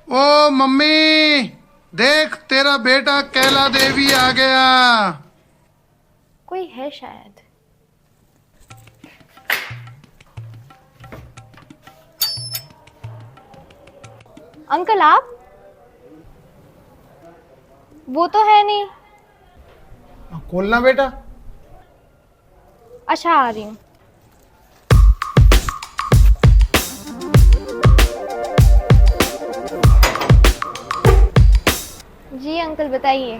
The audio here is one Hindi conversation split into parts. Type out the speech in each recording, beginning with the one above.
ओ मम्मी, देख तेरा बेटा कैला देवी आ गया। कोई है शायद। अंकल आप? वो तो है नहीं। खोलना बेटा। अच्छा आ रही हूँ। जी अंकल बताइए।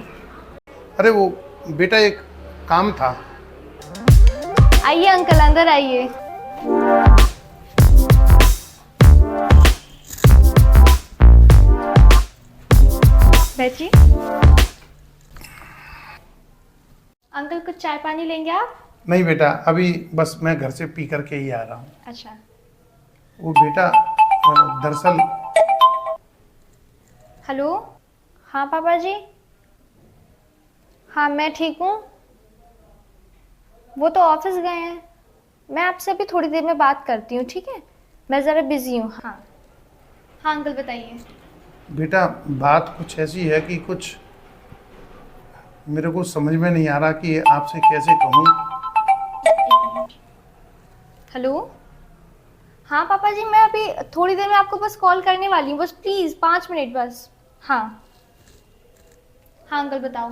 अरे वो बेटा एक काम था। आइए अंकल अंदर आइए। बैठिए। अंकल कुछ चाय पानी लेंगे आप? नहीं बेटा, अभी बस मैं घर से पी करके ही आ रहा हूँ। अच्छा। वो बेटा दरअसल। हेलो। हाँ पापा जी। हाँ मैं ठीक हूँ। वो तो ऑफिस गए हैं। मैं आपसे अभी थोड़ी देर में बात करती हूँ, ठीक है? मैं ज़रा बिजी हूँ। हाँ हाँ अंकल बताइए। बेटा बात कुछ ऐसी है कि कुछ मेरे को समझ में नहीं आ रहा कि आपसे कैसे कहूँ। एक मिनट। हेलो। हाँ पापा जी मैं अभी थोड़ी देर में आपको बस कॉल करने वाली हूँ, बस प्लीज़ 5 मिनट बस। हाँ हाँ अंकल बताओ।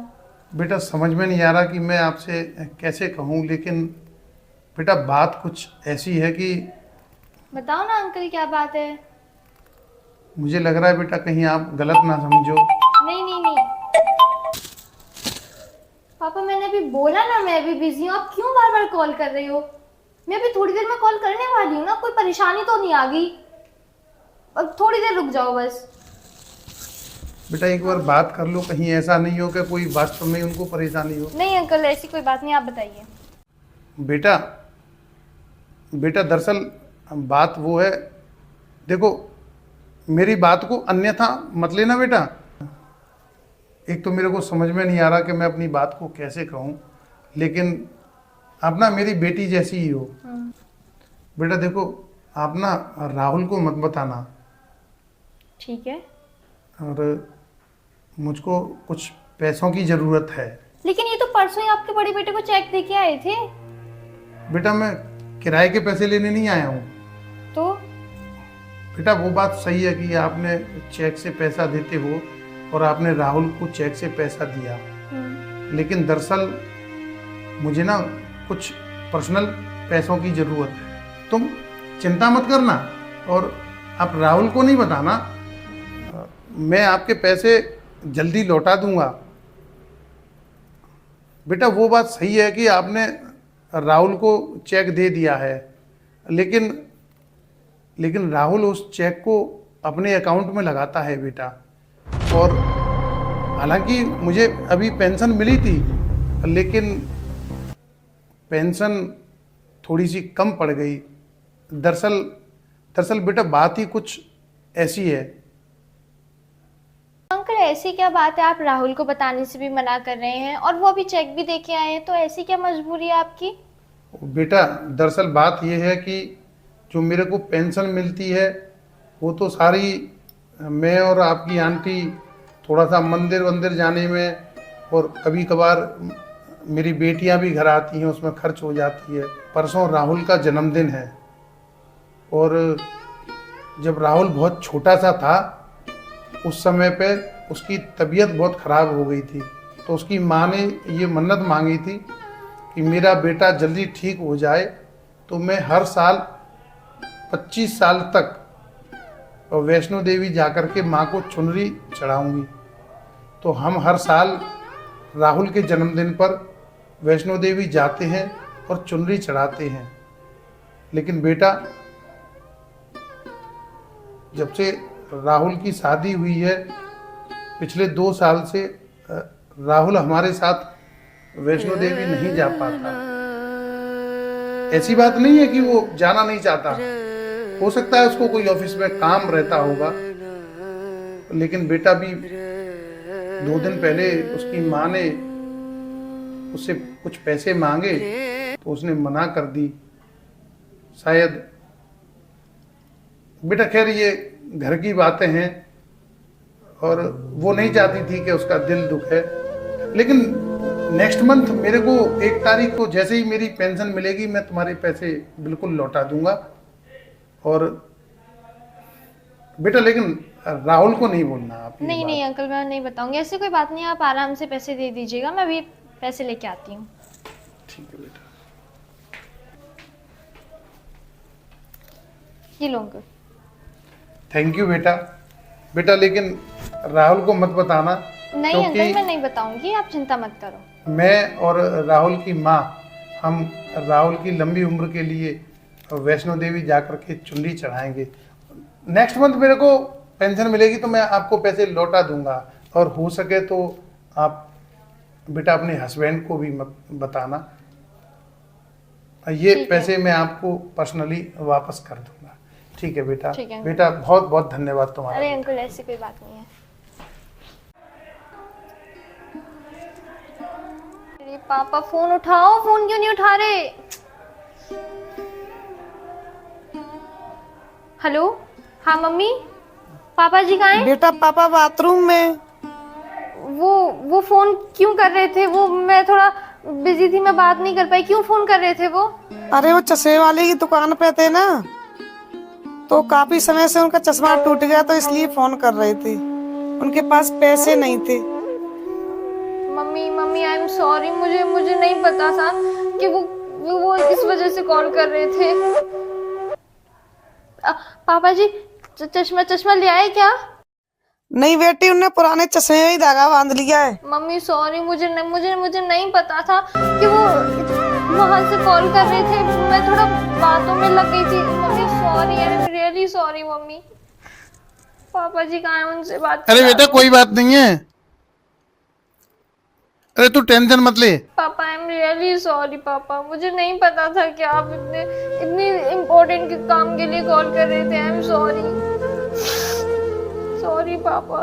बेटा समझ में नहीं आ रहा कि मैं आपसे कैसे कहूँ, लेकिन बेटा बात कुछ ऐसी है कि बताओ ना अंकल क्या बात है। मुझे लग रहा है बेटा कहीं आप गलत ना समझो। नहीं नहीं नहीं पापा, मैंने अभी बोला ना मैं अभी बिजी हूँ, आप क्यों बार बार कॉल कर रहे हो? मैं अभी थोड़ी देर में कॉल करने वाली हूँ ना, कोई परेशानी तो नहीं आ गई? अब थोड़ी देर रुक जाओ बस। बेटा एक बार बात कर लो, कहीं ऐसा नहीं हो कि कोई वास्तव में उनको परेशानी हो। नहीं अंकल ऐसी कोई बात नहीं, आप बताइए। बेटा बेटा दरअसल बात वो है, देखो मेरी बात को अन्यथा मत लेना बेटा। एक तो मेरे को समझ में नहीं आ रहा कि मैं अपनी बात को कैसे कहूँ, लेकिन आप ना मेरी बेटी जैसी ही हो। बेटा देखो, आप ना राहुल को मत बताना। ठीक है। और मुझको कुछ पैसों की ज़रूरत है। लेकिन ये तो परसों ही आपके बड़े बेटे को चेक दे के आए थे। बेटा मैं किराए के पैसे लेने नहीं आया हूँ। तो बेटा वो बात सही है कि आपने चेक से पैसा देते हो और आपने राहुल को चेक से पैसा दिया, लेकिन दरअसल मुझे ना कुछ पर्सनल पैसों की ज़रूरत है। तुम चिंता मत करना और आप राहुल को नहीं बताना। मैं आपके पैसे जल्दी लौटा दूंगा। बेटा वो बात सही है कि आपने राहुल को चेक दे दिया है, लेकिन लेकिन राहुल उस चेक को अपने अकाउंट में लगाता है बेटा। और हालांकि मुझे अभी पेंशन मिली थी, लेकिन पेंशन थोड़ी सी कम पड़ गई। दरअसल दरअसल बेटा बात ही कुछ ऐसी है। अंकल ऐसी क्या बात है, आप राहुल को बताने से भी मना कर रहे हैं और वो अभी चेक भी दे के आए हैं, तो ऐसी क्या मजबूरी है आपकी? बेटा दरअसल बात यह है कि जो मेरे को पेंशन मिलती है वो तो सारी मैं और आपकी आंटी थोड़ा सा मंदिर वंदिर जाने में, और कभी कभार मेरी बेटियां भी घर आती हैं, उसमें खर्च हो जाती है। परसों राहुल का जन्मदिन है, और जब राहुल बहुत छोटा सा था उस समय पे उसकी तबीयत बहुत ख़राब हो गई थी, तो उसकी माँ ने ये मन्नत मांगी थी कि मेरा बेटा जल्दी ठीक हो जाए तो मैं हर साल 25 साल तक वैष्णो देवी जाकर के माँ को चुनरी चढ़ाऊंगी। तो हम हर साल राहुल के जन्मदिन पर वैष्णो देवी जाते हैं और चुनरी चढ़ाते हैं। लेकिन बेटा जब से राहुल की शादी हुई है, पिछले 2 साल से राहुल हमारे साथ वैष्णो देवी नहीं जा पाता। ऐसी बात नहीं है कि वो जाना नहीं चाहता, हो सकता है उसको कोई ऑफिस में काम रहता होगा, लेकिन बेटा भी 2 दिन पहले उसकी माँ ने उससे कुछ पैसे मांगे तो उसने मना कर दी शायद। बेटा खैर ये घर की बातें हैं, और वो नहीं चाहती थी कि उसका दिल दुखे। लेकिन नेक्स्ट मंथ मेरे को 1 तारीख को जैसे ही मेरी पेंशन मिलेगी मैं तुम्हारे पैसे बिल्कुल लौटा दूंगा। और बेटा लेकिन राहुल को नहीं बोलना आप ये नहीं बात। नहीं अंकल, मैं नहीं बताऊंगी, ऐसी कोई बात नहीं है, आप आराम से पैसे दे दीजिएगा, मैं अभी पैसे लेके आती हूँ। ठीक है बेटा। ये लो अंकल। थैंक यू बेटा। बेटा लेकिन राहुल को मत बताना। नहीं क्योंकि अंकल, मैं नहीं बताऊंगी, आप चिंता मत करो। मैं और राहुल की माँ, हम राहुल की लंबी उम्र के लिए वैष्णो देवी जाकर के चुनरी चढ़ाएंगे। नेक्स्ट मंथ मेरे को पेंशन मिलेगी तो मैं आपको पैसे लौटा दूंगा। और हो सके तो आप बेटा अपने हस्बैंड को भी मत बताना। ये ठीक है। पैसे मैं आपको पर्सनली वापस कर दूंगा। ठीक है बेटा। ठीक है। बेटा बहुत बहुत धन्यवाद तुम्हारा। अरे अंकल, ऐसी कोई बात नहीं है। अरे पापा फोन उठाओ, फोन क्यों नहीं उठा रहे? हेलो, हाँ मम्मी, पापा जी कहाँ हैं? बेटा पापा बाथरूम में। वो फोन क्यों कर रहे थे? वो मैं थोड़ा बिजी थी, मैं बात नहीं कर पाई। क्यों फोन कर रहे थे वो? अरे वो चश्मे वाले की दुकान पे थे ना, तो काफी समय से उनका चश्मा टूट गया तो इसलिए फोन कर रहे थे। उनके पास पैसे नहीं थे। Mummy mummy I am sorry, मुझे नहीं पता था कि वो इस वजह से कॉल कर रहे थे। पापा जी चश्मा ले आए क्या? नहीं बेटी, उनने पुराने चश्मे में ही धागा बांध लिया है। मम्मी सॉरी, मुझे नहीं पता था कि वो वहां से कॉल कर रहे थे। मैं थोड़ा बातों में लग गई थी। Mummy sorry, I am really sorry mummy. पापा जी कहाँ हैं? उनसे बात अरे करा बेटा दो। कोई बात नहीं है। अरे तू टेंशन मत ले। पापा आई एम रियली सॉरी पापा, मुझे नहीं पता था कि आप इतनी इम्पोर्टेंट काम के लिए कॉल कर रहे थे। आई एम सॉरी पापा।